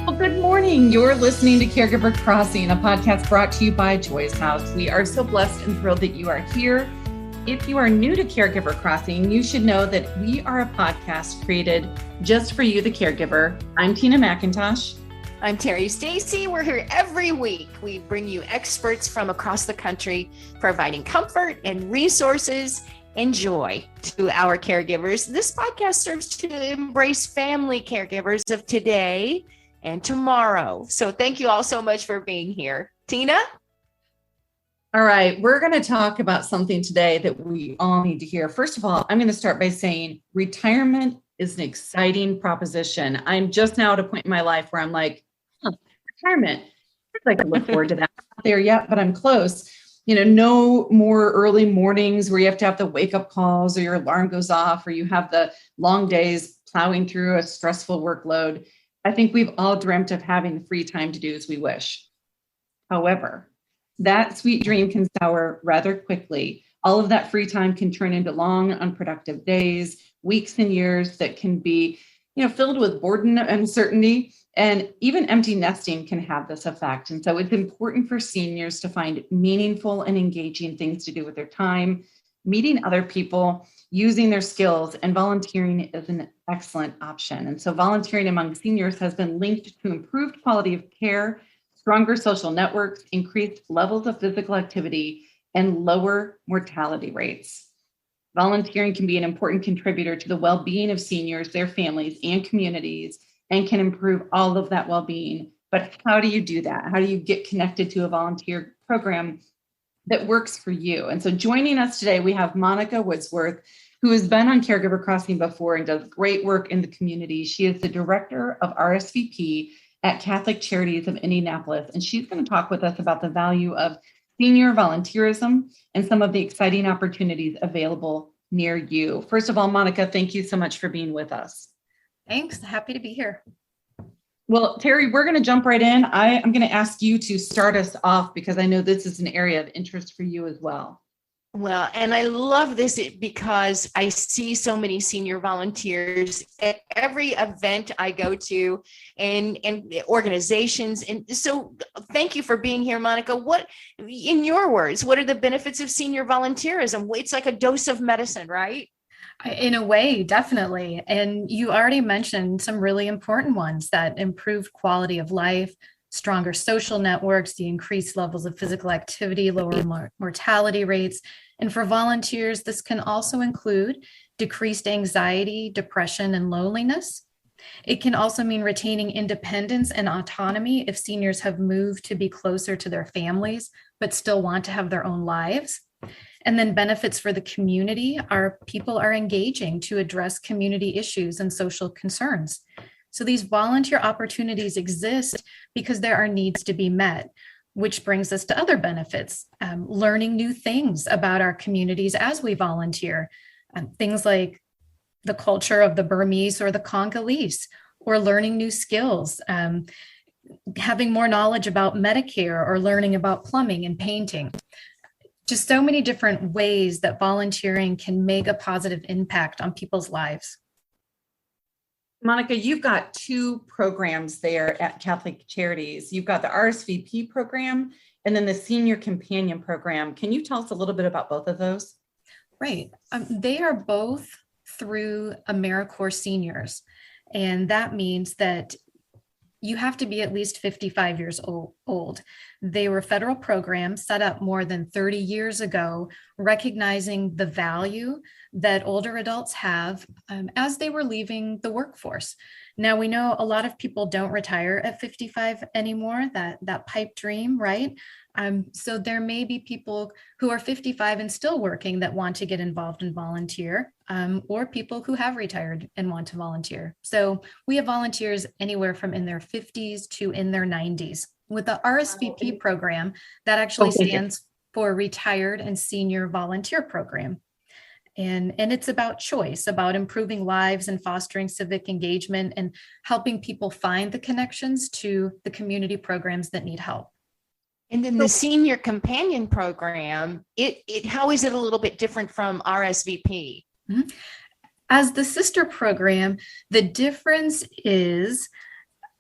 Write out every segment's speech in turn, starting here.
Well, good morning. You're listening to Caregiver Crossing, a podcast brought to you by Joy's House. We are so blessed and thrilled that you are here. If you are new to Caregiver Crossing, you should know that we are a podcast created just for you, the caregiver. I'm Tina McIntosh. I'm Terry Stacy. We're here every week. We bring you experts from across the country, providing comfort and resources and joy to our caregivers. This podcast serves to embrace family caregivers of today and tomorrow. So thank you all so much for being here. Tina? All right, we're going to talk about something today that we all need to hear. First of all, I'm going to start by saying retirement is an exciting proposition. I'm just now at a point in my life where I'm like, retirement. I'd like to look forward to that. I'm not there yet, but I'm close. You know, no more early mornings where you have to have the wake up calls or your alarm goes off or you have the long days plowing through a stressful workload. I think we've all dreamt of having the free time to do as we wish. However, that sweet dream can sour rather quickly. All of that free time can turn into long, unproductive days, weeks and years that can be, filled with boredom and uncertainty. And even empty nesting can have this effect. And so it's important for seniors to find meaningful and engaging things to do with their time, meeting other people, using their skills, and volunteering is an excellent option. And so volunteering among seniors has been linked to improved quality of care, stronger social networks, increased levels of physical activity, and lower mortality rates. Volunteering can be an important contributor to the well-being of seniors, their families, and communities, and can improve all of that well-being. But how do you do that? How do you get connected to a volunteer program that works for you? And so joining us today, we have Monica Woodsworth, who has been on Caregiver Crossing before and does great work in the community. She is the director of RSVP at Catholic Charities of Indianapolis, and she's going to talk with us about the value of senior volunteerism and some of the exciting opportunities available near you. First of all, Monica, thank you so much for being with us. Thanks. Happy to be here. Well, Terry, we're going to jump right in. I'm going to ask you to start us off because I know this is an area of interest for you as well. Well, and I love this because I see so many senior volunteers at every event I go to and organizations. And so thank you for being here, Monica. What, in your words, what are the benefits of senior volunteerism? It's like a dose of medicine, right? In a way, definitely. And you already mentioned some really important ones: that improved quality of life, stronger social networks, the increased levels of physical activity, lower mortality rates. And for volunteers, this can also include decreased anxiety, depression, and loneliness. It can also mean retaining independence and autonomy if seniors have moved to be closer to their families, but still want to have their own lives. And then benefits for the community are people are engaging to address community issues and social concerns. So these volunteer opportunities exist because there are needs to be met, which brings us to other benefits, learning new things about our communities as we volunteer, things like the culture of the Burmese or the Congolese, or learning new skills, having more knowledge about Medicare, or learning about plumbing and painting. Just so many different ways that volunteering can make a positive impact on people's lives. Monica, you've got two programs there at Catholic Charities. You've got the RSVP program and then the Senior Companion program. Can you tell us a little bit about both of those? Right. They are both through AmeriCorps seniors. And that means that you have to be at least 55 years old. They were federal programs set up more than 30 years ago, recognizing the value that older adults have as they were leaving the workforce. Now, we know a lot of people don't retire at 55 anymore, that pipe dream, right? So there may be people who are 55 and still working that want to get involved and volunteer, or people who have retired and want to volunteer. So we have volunteers anywhere from in their 50s to in their 90s. With the RSVP program, that actually stands for Retired and Senior Volunteer Program. And it's about choice, about improving lives and fostering civic engagement and helping people find the connections to the community programs that need help. And then the Senior Companion Program, how is it a little bit different from RSVP? Mm-hmm. As the sister program, the difference is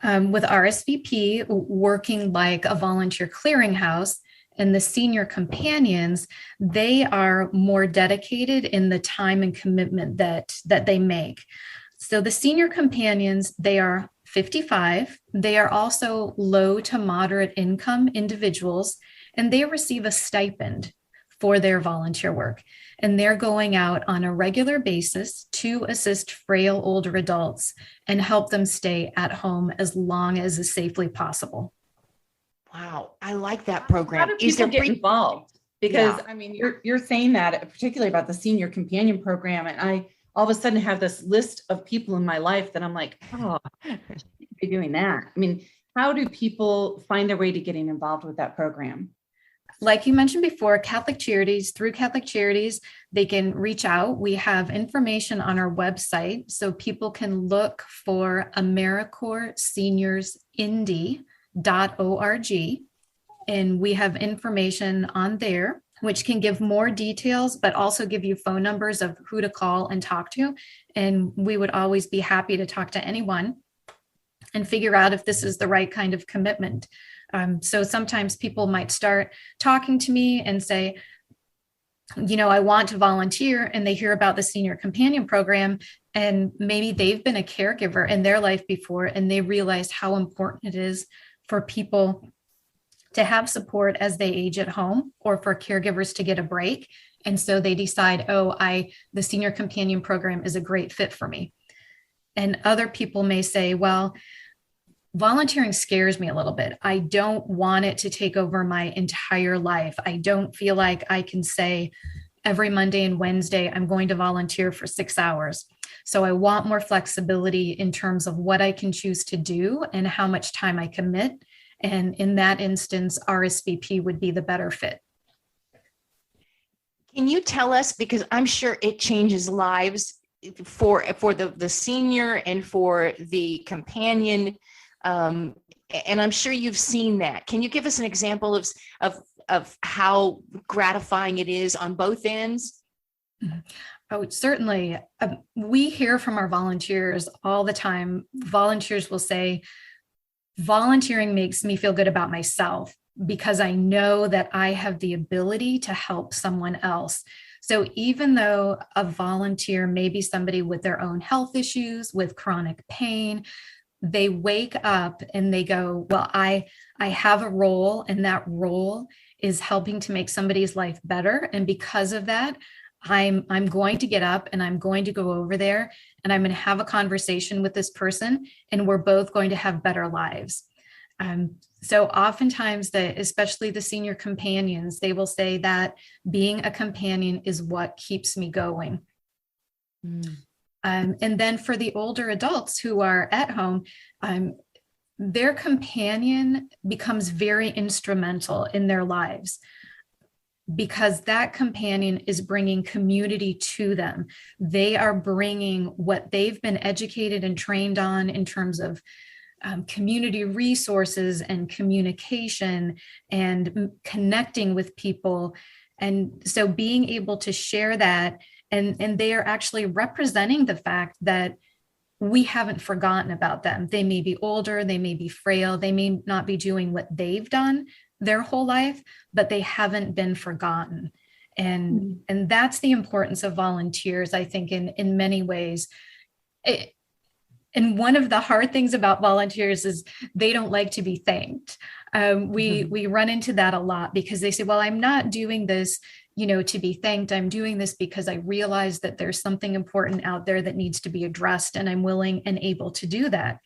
With RSVP working like a volunteer clearinghouse, and the senior companions, they are more dedicated in the time and commitment that they make. So the senior companions, they are 55. They are also low to moderate income individuals, and they receive a stipend for their volunteer work. And they're going out on a regular basis to assist frail older adults and help them stay at home as long as is safely possible. Wow, I like that program. How do people get involved? Because I mean, you're saying that particularly about the senior companion program, and I all of a sudden have this list of people in my life that I'm like, oh, I should be doing that. I mean, how do people find their way to getting involved with that program? Like you mentioned before, through Catholic Charities, they can reach out. We have information on our website, so people can look for AmeriCorps Seniors Indy.org. And we have information on there, which can give more details, but also give you phone numbers of who to call and talk to. And we would always be happy to talk to anyone and figure out if this is the right kind of commitment. So sometimes people might start talking to me and say, I want to volunteer, and they hear about the senior companion program, and maybe they've been a caregiver in their life before, and they realize how important it is for people to have support as they age at home, or for caregivers to get a break. And so they decide, the senior companion program is a great fit for me. And other people may say, well, volunteering scares me a little bit. I don't want it to take over my entire life. I don't feel like I can say every Monday and Wednesday, I'm going to volunteer for 6 hours. So I want more flexibility in terms of what I can choose to do and how much time I commit. And in that instance, RSVP would be the better fit. Can you tell us, because I'm sure it changes lives for the senior and for the companion, and I'm sure you've seen that. Can you give us an example of how gratifying it is on both ends? Oh, certainly. We hear from our volunteers all the time. Volunteers will say, volunteering makes me feel good about myself because I know that I have the ability to help someone else. So even though a volunteer may be somebody with their own health issues, with chronic pain, they wake up and they go, well, I have a role, and that role is helping to make somebody's life better. And because of that, I'm going to get up and I'm going to go over there and I'm going to have a conversation with this person, and we're both going to have better lives. So oftentimes, especially the senior companions, they will say that being a companion is what keeps me going. And then for the older adults who are at home, their companion becomes very instrumental in their lives, because that companion is bringing community to them. They are bringing what they've been educated and trained on in terms of community resources and communication and connecting with people. And so being able to share that, and they are actually representing the fact that we haven't forgotten about them. They may be older, they may be frail, they may not be doing what they've done their whole life, but they haven't been forgotten. And that's the importance of volunteers, I think, in many ways. And one of the hard things about volunteers is they don't like to be thanked. We run into that a lot, because they say, well, I'm not doing this, to be thanked. I'm doing this because I realize that there's something important out there that needs to be addressed, and I'm willing and able to do that.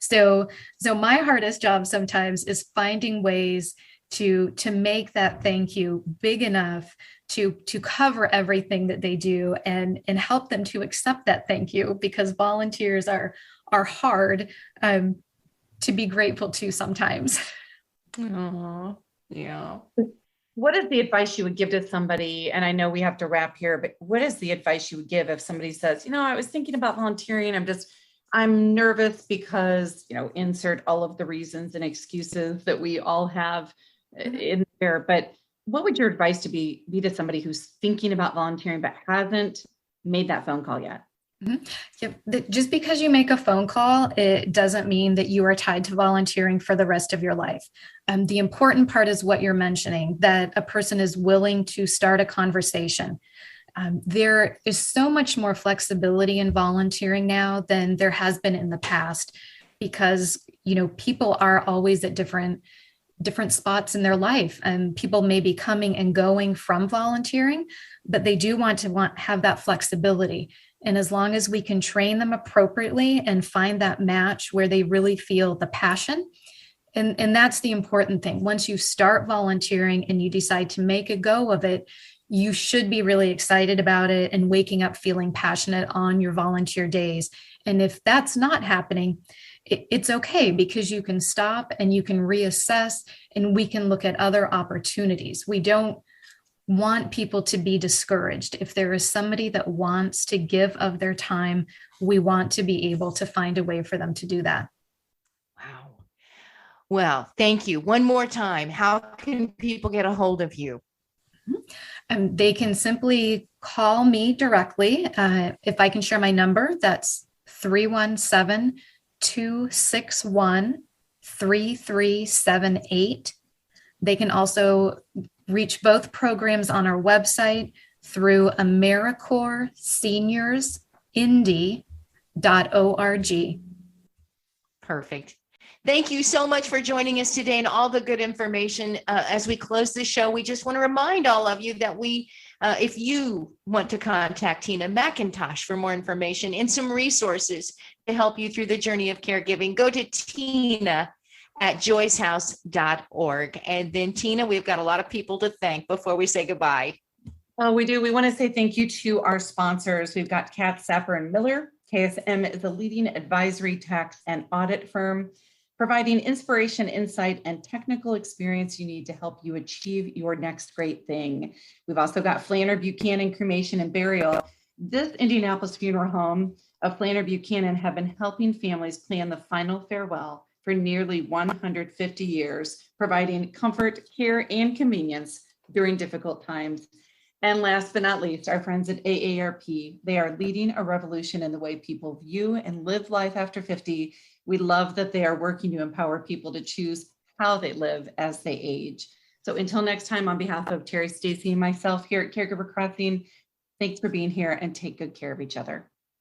So my hardest job sometimes is finding ways to make that thank you big enough to cover everything that they do, and help them to accept that thank you, because volunteers are hard to be grateful to sometimes. Oh, yeah. What is the advice you would give to somebody? And I know we have to wrap here, but what is the advice you would give if somebody says, I was thinking about volunteering, I'm nervous because, insert all of the reasons and excuses that we all have in there. But what would your advice be to somebody who's thinking about volunteering but hasn't made that phone call yet? Mhm. Just because you make a phone call, it doesn't mean that you are tied to volunteering for the rest of your life. The important part is what you're mentioning, that a person is willing to start a conversation. There is so much more flexibility in volunteering now than there has been in the past, because people are always at different spots in their life, and people may be coming and going from volunteering, but they do want to have that flexibility. And as long as we can train them appropriately and find that match where they really feel the passion, and that's the important thing. Once you start volunteering and you decide to make a go of it, you should be really excited about it and waking up feeling passionate on your volunteer days. And if that's not happening, it's okay, because you can stop and you can reassess, and we can look at other opportunities. We don't want people to be discouraged. If there is somebody that wants to give of their time, we want to be able to find a way for them to do that. Wow. Well, thank you. One more time, how can people get a hold of you? They can simply call me directly. If I can share my number, that's 317-261-3378. They can also reach both programs on our website through AmeriCorps Seniors Indy.org. Perfect. Thank you so much for joining us today and all the good information. As we close the show, we just want to remind all of you that if you want to contact Tina McIntosh for more information and some resources to help you through the journey of caregiving, go to tina@joycehouse.org. And then, Tina, we've got a lot of people to thank before we say goodbye. Oh, we do. We want to say thank you to our sponsors. We've got Katz, Sapper & Miller. KSM is a leading advisory, tax, and audit firm, providing inspiration, insight, and technical experience you need to help you achieve your next great thing. We've also got Flanner Buchanan Cremation and Burial. This Indianapolis funeral home of Flanner Buchanan have been helping families plan the final farewell for nearly 150 years, providing comfort, care, and convenience during difficult times. And last but not least, our friends at AARP. They are leading a revolution in the way people view and live life after 50. We love that they are working to empower people to choose how they live as they age. So until next time, on behalf of Terry, Stacy, and myself here at Caregiver Crossing, thanks for being here, and take good care of each other.